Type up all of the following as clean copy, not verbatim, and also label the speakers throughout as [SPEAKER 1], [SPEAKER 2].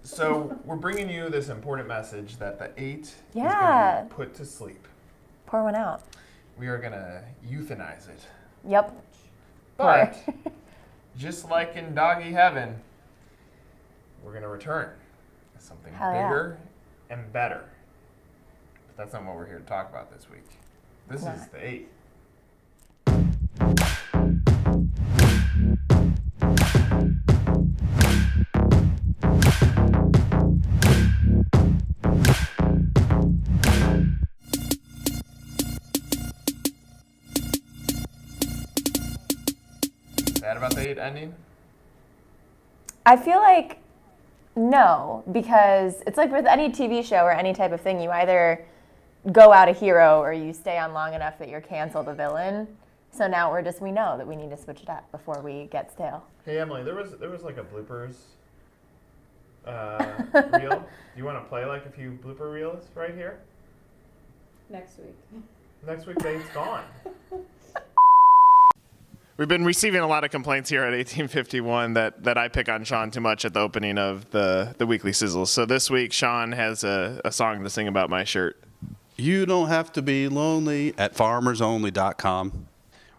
[SPEAKER 1] So we're bringing you this important message that the 8 is going to be put to sleep.
[SPEAKER 2] Pour one out.
[SPEAKER 1] We are going to euthanize it.
[SPEAKER 2] Yep.
[SPEAKER 1] But just like in doggy heaven, we're going to return to something bigger and better. But that's not what we're here to talk about this week. This is the 8. Sad about the 8 ending?
[SPEAKER 2] I feel like no, because it's like with any TV show or any type of thing, you either go out a hero or you stay on long enough that you're canceled a villain. So now we know that we need to switch it up before we get stale.
[SPEAKER 1] Hey Emily, there was like a bloopers reel. Do you want to play like a few blooper reels right here?
[SPEAKER 3] Next week.
[SPEAKER 1] Next week, it's gone. We've been receiving a lot of complaints here at 1851 that I pick on Sean too much at the opening of the Weekly Sizzle. So this week, Sean has a song to sing about my shirt.
[SPEAKER 4] You don't have to be lonely at farmersonly.com.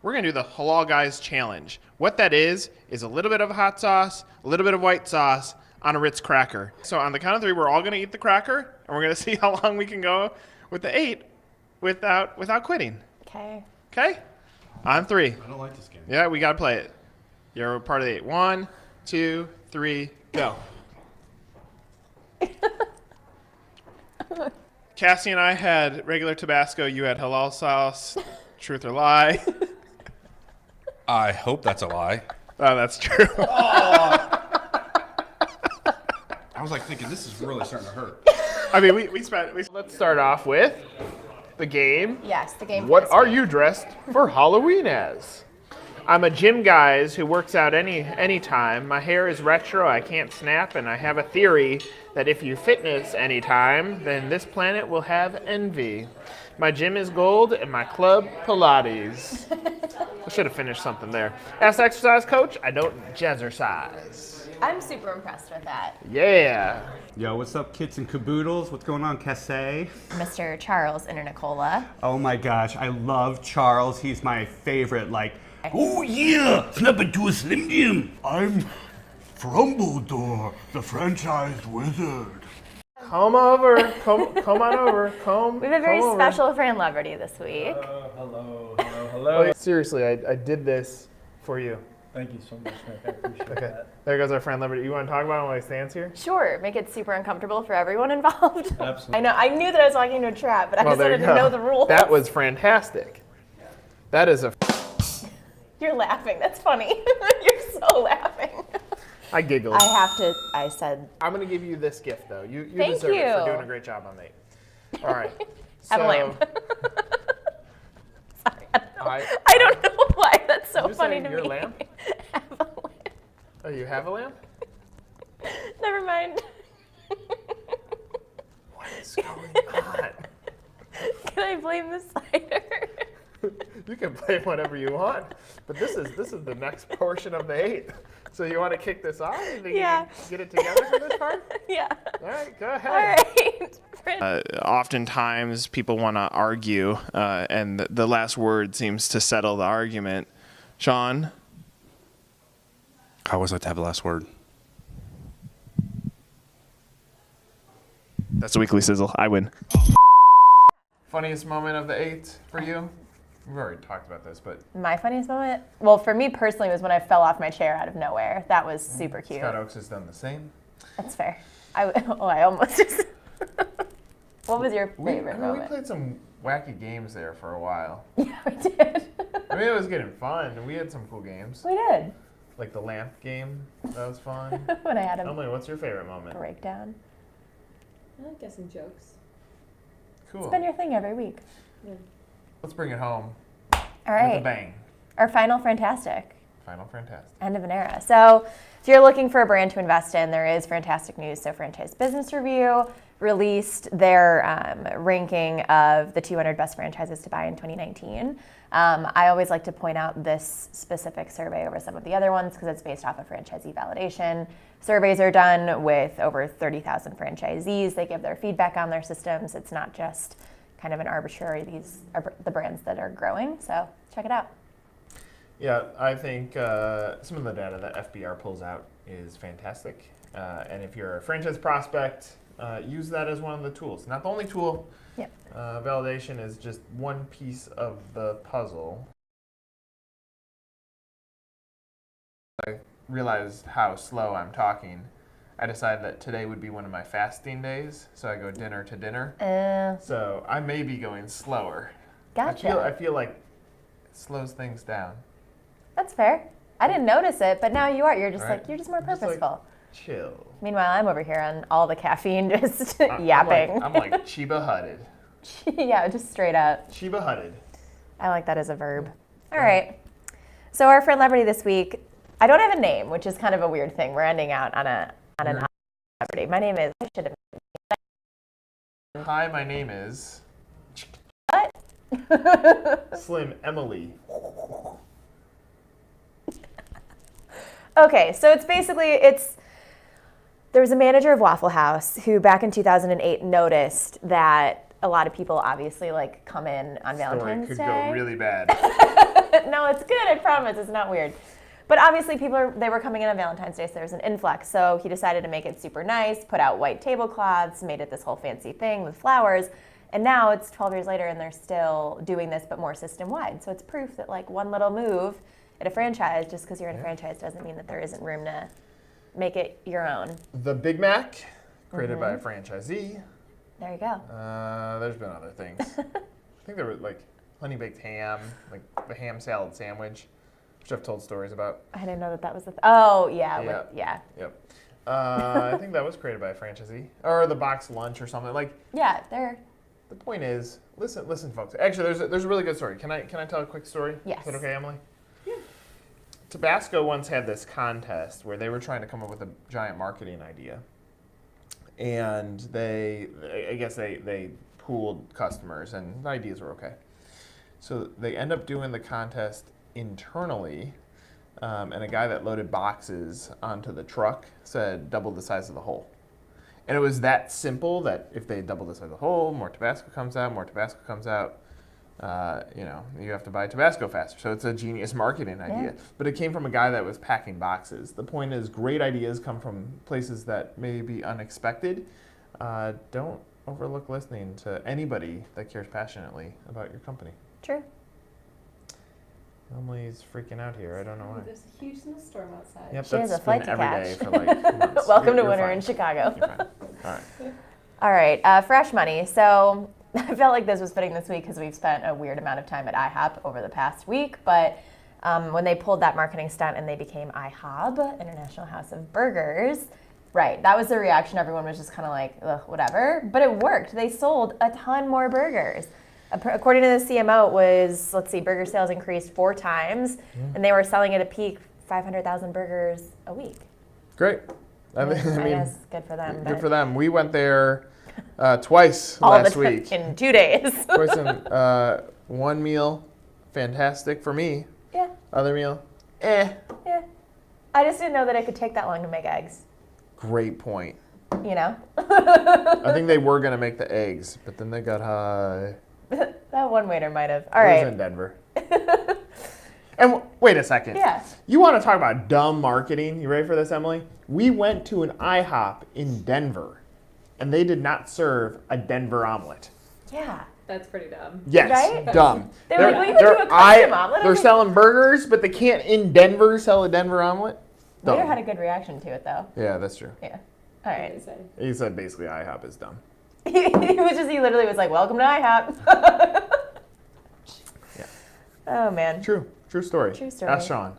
[SPEAKER 1] We're going to do the Halal Guys Challenge. What that is a little bit of hot sauce, a little bit of white sauce on a Ritz cracker. So on the count of 3, we're all going to eat the cracker, and we're going to see how long we can go with the 8 without quitting.
[SPEAKER 2] Okay.
[SPEAKER 1] Okay? On 3.
[SPEAKER 4] I don't like this game.
[SPEAKER 1] Yeah, we got to play it. You're part of the 8. 1, 2, 3, go. Cassie and I had regular Tabasco. You had halal sauce. Truth or lie?
[SPEAKER 4] I hope that's a lie.
[SPEAKER 1] Oh, that's true.
[SPEAKER 4] I was like thinking, this is really starting to hurt.
[SPEAKER 1] I mean, let's start off with the game.
[SPEAKER 2] Yes, the game.
[SPEAKER 1] What are you dressed for Halloween as? I'm a gym guys who works out any time. My hair is retro, I can't snap, and I have a theory that if you fitness anytime, then this planet will have envy. My gym is gold and my club Pilates. I should have finished something there. As exercise coach, I don't jazzercise.
[SPEAKER 2] I'm super impressed with that.
[SPEAKER 1] Yeah.
[SPEAKER 5] Yo, what's up, kits and caboodles? What's going on, Casse?
[SPEAKER 2] Mr. Charles Internicola.
[SPEAKER 5] Oh my gosh, I love Charles. He's my favorite. Oh yeah, snap into a Slim Jim. I'm Frumbledore, the franchise wizard.
[SPEAKER 1] Come on over.
[SPEAKER 2] We have a very special Fran Leverty this week.
[SPEAKER 1] Hello. Seriously, I did this for you.
[SPEAKER 6] Thank you so much, Nick. I appreciate that.
[SPEAKER 1] There goes our friend Liberty. You want to talk about it while he stands here?
[SPEAKER 2] Sure, make it super uncomfortable for everyone involved.
[SPEAKER 6] Absolutely.
[SPEAKER 2] I knew that I was walking into a trap, but I just wanted to know the rules.
[SPEAKER 1] That was fantastic. That is a...
[SPEAKER 2] You're laughing. That's funny. You're so laughing.
[SPEAKER 1] I giggled.
[SPEAKER 2] I said.
[SPEAKER 1] I'm going to give you this gift, though. You
[SPEAKER 2] Thank
[SPEAKER 1] deserve
[SPEAKER 2] you.
[SPEAKER 1] it for doing a great job on that. All right.
[SPEAKER 2] Have a lamp. Sorry, I don't know why. That's so funny to me.
[SPEAKER 1] Your lamp?
[SPEAKER 2] Have a lamp.
[SPEAKER 1] Oh, you have a lamp?
[SPEAKER 2] Never mind.
[SPEAKER 1] What is going on?
[SPEAKER 2] Can I blame the cider?
[SPEAKER 1] You can play whatever you want, but this is the next portion of the 8. So you want to kick this off? You think you can get it together for this part?
[SPEAKER 2] Yeah.
[SPEAKER 1] All right, go ahead.
[SPEAKER 2] All right.
[SPEAKER 1] Oftentimes people want to argue, and the last word seems to settle the argument. Sean?
[SPEAKER 4] I always like to have the last word.
[SPEAKER 1] That's a Weekly Sizzle. I win. Funniest moment of the 8 for you? We've already talked about this, but...
[SPEAKER 2] My funniest moment? Well, for me personally, was when I fell off my chair out of nowhere. That was super cute.
[SPEAKER 1] Scott Oaks has done the same.
[SPEAKER 2] That's fair. I almost just... What was your favorite moment?
[SPEAKER 1] We played some wacky games there for a while.
[SPEAKER 2] Yeah, we did.
[SPEAKER 1] I mean, it was getting fun, and we had some cool games.
[SPEAKER 2] We did.
[SPEAKER 1] Like the lamp game. That was fun.
[SPEAKER 2] When I had a
[SPEAKER 1] Emily, what's your favorite moment?
[SPEAKER 2] breakdown.
[SPEAKER 3] I like guessing jokes.
[SPEAKER 1] Cool.
[SPEAKER 2] It's been your thing every week.
[SPEAKER 3] Yeah.
[SPEAKER 1] Let's bring it home.
[SPEAKER 2] All right.
[SPEAKER 1] With a bang.
[SPEAKER 2] Our final Fantastic.
[SPEAKER 1] Final fantastic.
[SPEAKER 2] End of an era. So if you're looking for a brand to invest in, there is fantastic news. So Franchise Business Review, released their ranking of the 200 best franchises to buy in 2019. I always like to point out this specific survey over some of the other ones because it's based off of franchisee validation. Surveys are done with over 30,000 franchisees. They give their feedback on their systems. It's not just kind of an arbitrary, these are the brands that are growing. So check it out.
[SPEAKER 1] Yeah, I think some of the data that FBR pulls out is fantastic. And if you're a franchise prospect, use that as one of the tools. Not the only tool.
[SPEAKER 2] Yep.
[SPEAKER 1] Validation is just one piece of the puzzle. I realized how slow I'm talking. I decided that today would be one of my fasting days, so I go dinner to dinner. So I may be going slower.
[SPEAKER 2] Gotcha.
[SPEAKER 1] I feel like it slows things down.
[SPEAKER 2] That's fair. I didn't notice it, but now you are. You're just
[SPEAKER 1] Right.
[SPEAKER 2] like, you're just more
[SPEAKER 1] Just like,
[SPEAKER 2] purposeful.
[SPEAKER 1] chill.
[SPEAKER 2] Meanwhile, I'm over here on all the caffeine, just yapping.
[SPEAKER 1] I'm like Chiba Hutted.
[SPEAKER 2] Yeah, just straight up.
[SPEAKER 1] Chiba Hutted.
[SPEAKER 2] I like that as a verb. All right. So our friend celebrity this week, I don't have a name, which is kind of a weird thing. We're ending out on an celebrity. My name is. I should have.
[SPEAKER 1] Hi, my name is
[SPEAKER 2] What?
[SPEAKER 1] Slim Emily.
[SPEAKER 2] Okay, so it's basically there was a manager of Waffle House who back in 2008 noticed that a lot of people obviously like come in on Valentine's
[SPEAKER 1] Story could
[SPEAKER 2] Day.
[SPEAKER 1] go really bad.
[SPEAKER 2] No, it's good. I promise. It's not weird. But obviously they were coming in on Valentine's Day, so there was an influx. So he decided to make it super nice, put out white tablecloths, made it this whole fancy thing with flowers. And now it's 12 years later and they're still doing this, but more system-wide. So it's proof that like one little move at a franchise, just because you're in a franchise doesn't mean that there isn't room to make it your own.
[SPEAKER 1] The Big Mac, created by a franchisee.
[SPEAKER 2] There you go.
[SPEAKER 1] There's been other things. I think there were like honey baked ham, like the ham salad sandwich, which I've told stories about.
[SPEAKER 2] I didn't know that was oh, yeah.
[SPEAKER 1] Yeah. Yep. I think that was created by a franchisee. Or the box lunch or something. Like,
[SPEAKER 2] Yeah, they're.
[SPEAKER 1] the point is, listen, folks. Actually, there's a really good story. Can I tell a quick story?
[SPEAKER 2] Yes.
[SPEAKER 1] Is that okay, Emily? Yeah. Tabasco once had this contest where they were trying to come up with a giant marketing idea. And I guess they pooled customers and the ideas were okay. So they end up doing the contest internally, and a guy that loaded boxes onto the truck said double the size of the hole. And it was that simple that if they double the size of the hole, more Tabasco comes out, you have to buy Tabasco faster. So it's a genius marketing idea.
[SPEAKER 2] Yeah.
[SPEAKER 1] But it came from a guy that was packing boxes. The point is, great ideas come from places that may be unexpected. Don't overlook listening to anybody that cares passionately about your company.
[SPEAKER 2] True.
[SPEAKER 1] Emily's freaking out here. I don't know why.
[SPEAKER 3] There's a huge snowstorm outside.
[SPEAKER 1] Yep,
[SPEAKER 2] She has
[SPEAKER 1] that's
[SPEAKER 2] a flight
[SPEAKER 1] been
[SPEAKER 2] to
[SPEAKER 1] every day
[SPEAKER 2] catch.
[SPEAKER 1] for like months.
[SPEAKER 2] Welcome to
[SPEAKER 1] You're
[SPEAKER 2] winter
[SPEAKER 1] fine.
[SPEAKER 2] in Chicago.
[SPEAKER 1] You're fine. All right.
[SPEAKER 2] All right, Fresh Money. So I felt like this was fitting this week because we've spent a weird amount of time at IHOP over the past week. But when they pulled that marketing stunt and they became IHOB, International House of Burgers, right, that was the reaction. Everyone was just kind of like, ugh, whatever. But it worked. They sold a ton more burgers. According to the CMO, it was, burger sales increased 4 times, and they were selling at a peak 500,000 burgers a week.
[SPEAKER 1] Great. I
[SPEAKER 2] I
[SPEAKER 1] mean,
[SPEAKER 2] guess good for them.
[SPEAKER 1] good
[SPEAKER 2] but
[SPEAKER 1] for them. We went there twice
[SPEAKER 2] all
[SPEAKER 1] last
[SPEAKER 2] the time
[SPEAKER 1] week.
[SPEAKER 2] in 2 days.
[SPEAKER 1] Twice in one meal, fantastic for me.
[SPEAKER 2] Yeah,
[SPEAKER 1] Other meal,
[SPEAKER 2] yeah. I just didn't know that it could take that long to make eggs.
[SPEAKER 1] great point.
[SPEAKER 2] You know?
[SPEAKER 1] I think they were going to make the eggs, but then they got high.
[SPEAKER 2] That one waiter might have. All
[SPEAKER 1] It was
[SPEAKER 2] right.
[SPEAKER 1] in Denver. And wait a second.
[SPEAKER 2] Yeah.
[SPEAKER 1] You want to talk about dumb marketing? You ready for this, Emily? We went to an IHOP in Denver, and they did not serve a Denver omelet.
[SPEAKER 2] Yeah.
[SPEAKER 3] That's pretty dumb.
[SPEAKER 1] Yes,
[SPEAKER 2] Right?
[SPEAKER 1] dumb.
[SPEAKER 2] They're like, well, you could do a custom omelet.
[SPEAKER 1] They're selling burgers, but they can't in Denver sell a Denver omelet.
[SPEAKER 2] Waiter
[SPEAKER 1] Dumb.
[SPEAKER 2] had a good reaction to it, though.
[SPEAKER 1] Yeah, that's true.
[SPEAKER 2] Yeah. All
[SPEAKER 3] What did
[SPEAKER 2] right.
[SPEAKER 3] he say?
[SPEAKER 1] He said basically IHOP is dumb.
[SPEAKER 2] he literally was like, welcome to IHOP.
[SPEAKER 1] Yeah.
[SPEAKER 2] Oh, man.
[SPEAKER 1] True story.
[SPEAKER 2] True story.
[SPEAKER 1] Ask Sean.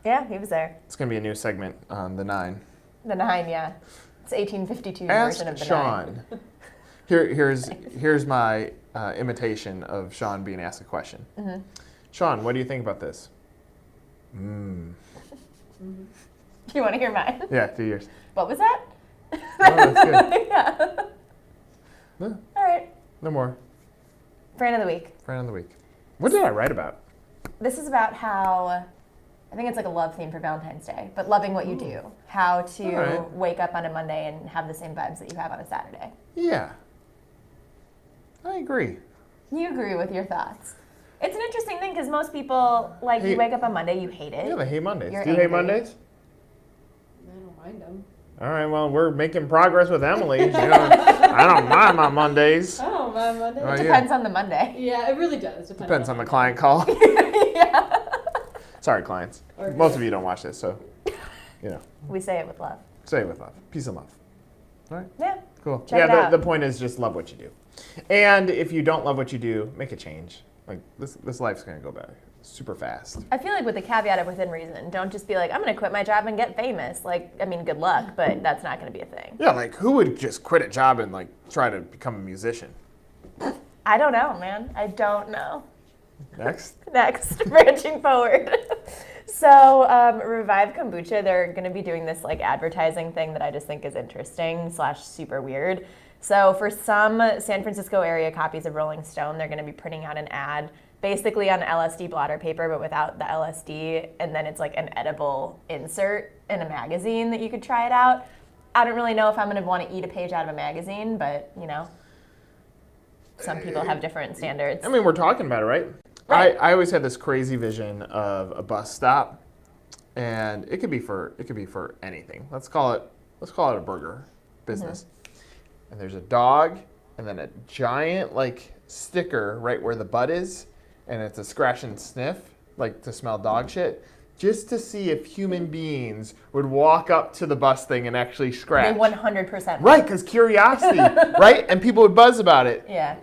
[SPEAKER 2] Yeah, he was there.
[SPEAKER 1] It's gonna be a new segment on the 9.
[SPEAKER 2] The 9, yeah. It's 1852
[SPEAKER 1] Ask
[SPEAKER 2] version of the 9.
[SPEAKER 1] Sean. Here's my imitation of Sean being asked a question.
[SPEAKER 2] Mm-hmm.
[SPEAKER 1] Sean, what do you think about this?
[SPEAKER 2] Do you want to hear mine?
[SPEAKER 1] Yeah, 2 years.
[SPEAKER 2] What was that?
[SPEAKER 1] Oh, that's good.
[SPEAKER 2] Yeah.
[SPEAKER 1] Yeah,
[SPEAKER 2] All right.
[SPEAKER 1] no more.
[SPEAKER 2] Friend of the week.
[SPEAKER 1] Friend of the week. What did I write about?
[SPEAKER 2] This is about how, I think it's like a love theme for Valentine's Day, but loving what you do. How to
[SPEAKER 1] All right.
[SPEAKER 2] wake up on a Monday and have the same vibes that you have on a Saturday.
[SPEAKER 1] Yeah. I agree.
[SPEAKER 2] You agree with your thoughts. It's an interesting thing because most people, like,
[SPEAKER 1] Hey-
[SPEAKER 2] you wake up on Monday, you hate it.
[SPEAKER 1] Yeah, they hate Mondays.
[SPEAKER 2] You're
[SPEAKER 1] Do you hate
[SPEAKER 2] angry.
[SPEAKER 1] Mondays?
[SPEAKER 3] I don't mind them.
[SPEAKER 1] All right, well, we're making progress with Emily. You know, I don't mind my Mondays.
[SPEAKER 3] I don't mind Monday.
[SPEAKER 1] Oh, yeah.
[SPEAKER 2] Depends on the Monday.
[SPEAKER 3] Yeah, it really does.
[SPEAKER 1] Depends on the client call.
[SPEAKER 2] Yeah.
[SPEAKER 1] Sorry, clients.
[SPEAKER 3] Or
[SPEAKER 1] Most of you don't watch this, so, you know,
[SPEAKER 2] We say it with love.
[SPEAKER 1] say it with love. Peace and love. All right,
[SPEAKER 2] Yeah.
[SPEAKER 1] cool.
[SPEAKER 2] Check it
[SPEAKER 1] Yeah,
[SPEAKER 2] out.
[SPEAKER 1] the point is just love what you do. And if you don't love what you do, make a change. Like, this life's going to go by super fast.
[SPEAKER 2] I feel like with the caveat of within reason, don't just be like, I'm going to quit my job and get famous. Like, I mean, good luck, but that's not going to be a thing.
[SPEAKER 1] Yeah, like, who would just quit a job and, like, try to become a musician?
[SPEAKER 2] I don't know, man. I don't know.
[SPEAKER 1] Next.
[SPEAKER 2] Next, branching forward. So, Revive Kombucha, they're going to be doing this like advertising thing that I just think is interesting / super weird. So, for some San Francisco area copies of Rolling Stone, they're going to be printing out an ad basically on LSD blotter paper, but without the LSD, and then it's like an edible insert in a magazine that you could try it out. I don't really know if I'm going to want to eat a page out of a magazine, but you know, some people have different standards.
[SPEAKER 1] I mean, we're talking about it, right?
[SPEAKER 2] Right.
[SPEAKER 1] I always had this crazy vision of a bus stop, and it could be for anything. Let's call it a burger business. And there's a dog, and then a giant like sticker right where the butt is, and it's a scratch and sniff, like to smell dog shit, just to see if human beings would walk up to the bus thing and actually
[SPEAKER 2] They
[SPEAKER 1] scratch.
[SPEAKER 2] 100%.
[SPEAKER 1] Right, because curiosity, right? And people would buzz about it.
[SPEAKER 2] Yeah.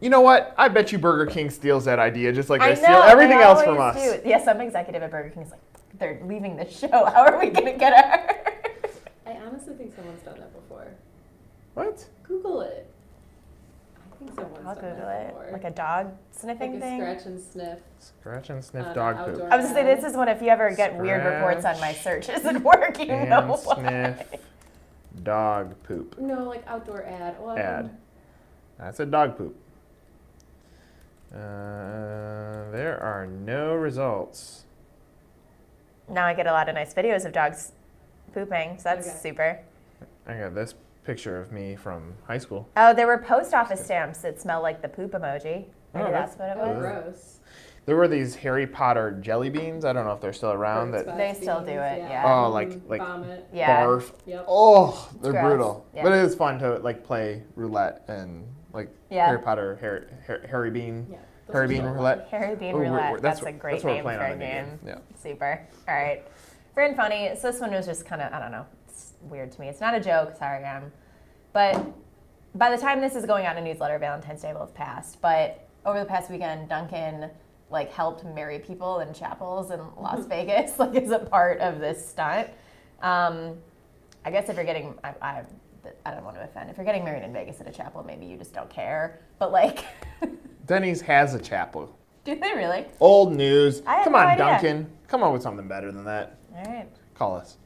[SPEAKER 1] You know what? I bet you Burger King steals that idea just like
[SPEAKER 2] I
[SPEAKER 1] they
[SPEAKER 2] know,
[SPEAKER 1] steal everything
[SPEAKER 2] they
[SPEAKER 1] else from
[SPEAKER 2] always
[SPEAKER 1] us.
[SPEAKER 2] do. Yeah, some executive at Burger King is like, they're leaving the show. How are we going to get her?
[SPEAKER 3] I honestly think someone's done that before.
[SPEAKER 1] What?
[SPEAKER 3] Google it. I think someone's
[SPEAKER 2] I'll
[SPEAKER 3] done
[SPEAKER 2] Google
[SPEAKER 3] that
[SPEAKER 2] it.
[SPEAKER 3] before.
[SPEAKER 2] Like a dog sniffing
[SPEAKER 3] like a
[SPEAKER 2] thing?
[SPEAKER 3] scratch and sniff.
[SPEAKER 1] Scratch and sniff
[SPEAKER 3] on
[SPEAKER 1] dog
[SPEAKER 3] an
[SPEAKER 1] poop.
[SPEAKER 3] outdoor
[SPEAKER 2] I was going to say,
[SPEAKER 3] ad.
[SPEAKER 2] this is one, if you ever get weird reports on my
[SPEAKER 1] Scratch
[SPEAKER 2] search isn't working,
[SPEAKER 1] And
[SPEAKER 2] no why.
[SPEAKER 1] sniff dog poop.
[SPEAKER 3] No, like outdoor ad. Well,
[SPEAKER 1] Ad. That's a dog poop. There are no results.
[SPEAKER 2] Now I get a lot of nice videos of dogs pooping, so that's
[SPEAKER 3] Okay.
[SPEAKER 2] super.
[SPEAKER 1] I got this picture of me from high school.
[SPEAKER 2] Oh, there were post office stamps that smell like the poop emoji. Maybe
[SPEAKER 1] Oh,
[SPEAKER 2] that's what it
[SPEAKER 3] Oh,
[SPEAKER 2] was.
[SPEAKER 3] gross.
[SPEAKER 1] There were these Harry Potter jelly beans. I don't know if they're still around.
[SPEAKER 3] Birds,
[SPEAKER 1] That
[SPEAKER 2] They
[SPEAKER 3] bugs,
[SPEAKER 2] still do
[SPEAKER 3] bees,
[SPEAKER 2] it, yeah.
[SPEAKER 1] Oh, like
[SPEAKER 3] vomit.
[SPEAKER 2] Yeah.
[SPEAKER 1] barf.
[SPEAKER 3] Yep.
[SPEAKER 1] Oh, they're
[SPEAKER 2] gross.
[SPEAKER 1] brutal.
[SPEAKER 2] Yeah.
[SPEAKER 1] But it is fun to like play roulette and like
[SPEAKER 2] Yeah.
[SPEAKER 1] Harry Potter, Harry Bean,
[SPEAKER 3] Yeah. those
[SPEAKER 1] Harry
[SPEAKER 3] are
[SPEAKER 1] Bean
[SPEAKER 3] so
[SPEAKER 1] roulette.
[SPEAKER 2] Harry Bean
[SPEAKER 1] Oh,
[SPEAKER 2] Roulette. That's a
[SPEAKER 1] what-
[SPEAKER 2] great
[SPEAKER 1] that's what we're
[SPEAKER 2] name
[SPEAKER 1] playing
[SPEAKER 2] for
[SPEAKER 1] on
[SPEAKER 2] a
[SPEAKER 1] the new
[SPEAKER 2] game.
[SPEAKER 1] Yeah.
[SPEAKER 2] Super. All right. Very funny. So this one was just kind of, I don't know, it's weird to me. It's not a joke, sorry, but by the time this is going out in a newsletter, Valentine's Day will have passed. But over the past weekend, Dunkin like helped marry people in chapels in Las Vegas, like as a part of this stunt. I guess if you're getting, I don't want to offend. If you're getting married in Vegas at a chapel, maybe you just don't care. But like,
[SPEAKER 1] Denny's has a chapel.
[SPEAKER 2] do they really?
[SPEAKER 1] Old news.
[SPEAKER 2] I had
[SPEAKER 1] Come
[SPEAKER 2] no
[SPEAKER 1] on,
[SPEAKER 2] idea.
[SPEAKER 1] Duncan. Come up with something better than that.
[SPEAKER 2] All right.
[SPEAKER 1] Call us.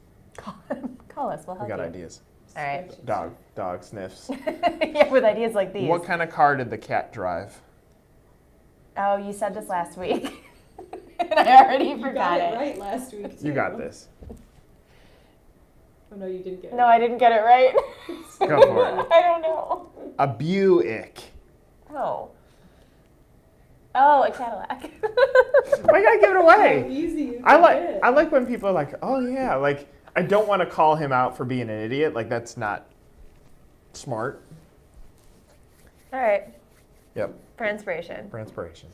[SPEAKER 2] Call us. We'll
[SPEAKER 1] We
[SPEAKER 2] help
[SPEAKER 1] got
[SPEAKER 2] you.
[SPEAKER 1] ideas.
[SPEAKER 2] All right.
[SPEAKER 1] Dog sniffs.
[SPEAKER 2] Yeah, with ideas like these.
[SPEAKER 1] What kind of car did the cat drive?
[SPEAKER 2] Oh, you said this last week. And I already
[SPEAKER 3] You
[SPEAKER 2] forgot
[SPEAKER 3] got
[SPEAKER 2] it.
[SPEAKER 3] it right last week, too.
[SPEAKER 1] You got this.
[SPEAKER 3] Oh, no, you didn't get it
[SPEAKER 2] No, I didn't get it right.
[SPEAKER 1] Go for it.
[SPEAKER 2] I don't know.
[SPEAKER 1] A Buick.
[SPEAKER 2] Oh. Oh, a Cadillac.
[SPEAKER 1] Why gotta give it
[SPEAKER 3] How
[SPEAKER 1] away?
[SPEAKER 3] easy you
[SPEAKER 1] I
[SPEAKER 3] forget.
[SPEAKER 1] like when people are like, oh yeah, like I don't want to call him out for being an idiot. Like that's not smart.
[SPEAKER 2] All right.
[SPEAKER 1] Yep.
[SPEAKER 2] For inspiration,
[SPEAKER 1] For inspiration.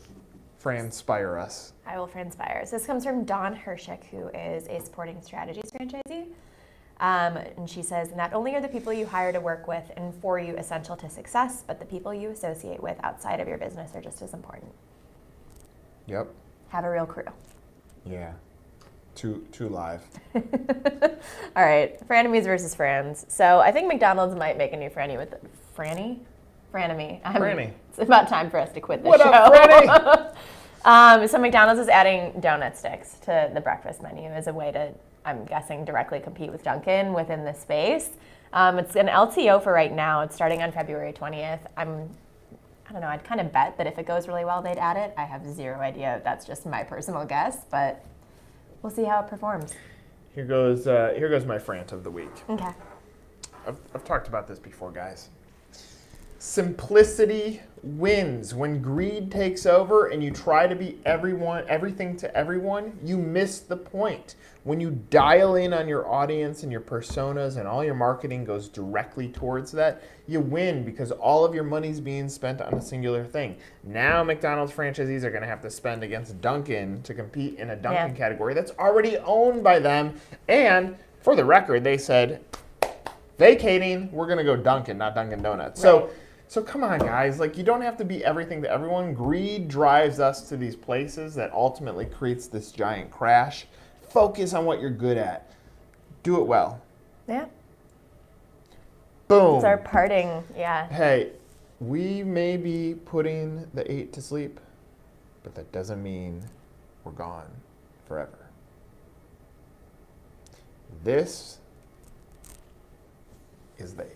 [SPEAKER 1] Franspire us.
[SPEAKER 2] I will franspire. So this comes from Dawn Hershik, who is a Sporting Strategies franchisee. And she says, not only are the people you hire to work with and for you essential to success, but the people you associate with outside of your business are just as important.
[SPEAKER 1] Yep.
[SPEAKER 2] Have a real crew.
[SPEAKER 1] Yeah. Too live.
[SPEAKER 2] All right, frenemies versus friends. So I think McDonald's might make a new frenemy with Franny? Frenemy.
[SPEAKER 1] Franny.
[SPEAKER 2] It's about time for us to quit this
[SPEAKER 1] What
[SPEAKER 2] show.
[SPEAKER 1] up, Franny?
[SPEAKER 2] So McDonald's is adding donut sticks to the breakfast menu as a way to I'm guessing, directly compete with Dunkin within the space. It's an LTO for right now. It's starting on February 20th. I don't know, I'd kind of bet that if it goes really well, they'd add it. I have zero idea. That's just my personal guess, but we'll see how it performs.
[SPEAKER 1] Here goes my frant of the week.
[SPEAKER 2] Okay.
[SPEAKER 1] I've talked about this before, guys. Simplicity wins. When greed takes over and you try to be everything to everyone, you miss the point. When you dial in on your audience and your personas and all your marketing goes directly towards that, you win because all of your money's being spent on a singular thing. Now McDonald's franchisees are going to have to spend against Dunkin to compete in a Dunkin category that's already owned by them. And for the record, they said, vacating, we're going to go Dunkin, not Dunkin' Donuts.
[SPEAKER 2] Right.
[SPEAKER 1] So come on, guys. Like, you don't have to be everything to everyone. Greed drives us to these places that ultimately creates this giant crash. Focus on what you're good at. Do it well.
[SPEAKER 2] Yeah.
[SPEAKER 1] Boom.
[SPEAKER 2] It's our parting, yeah.
[SPEAKER 1] Hey, we may be putting the 8 to sleep, but that doesn't mean we're gone forever. This is the 8.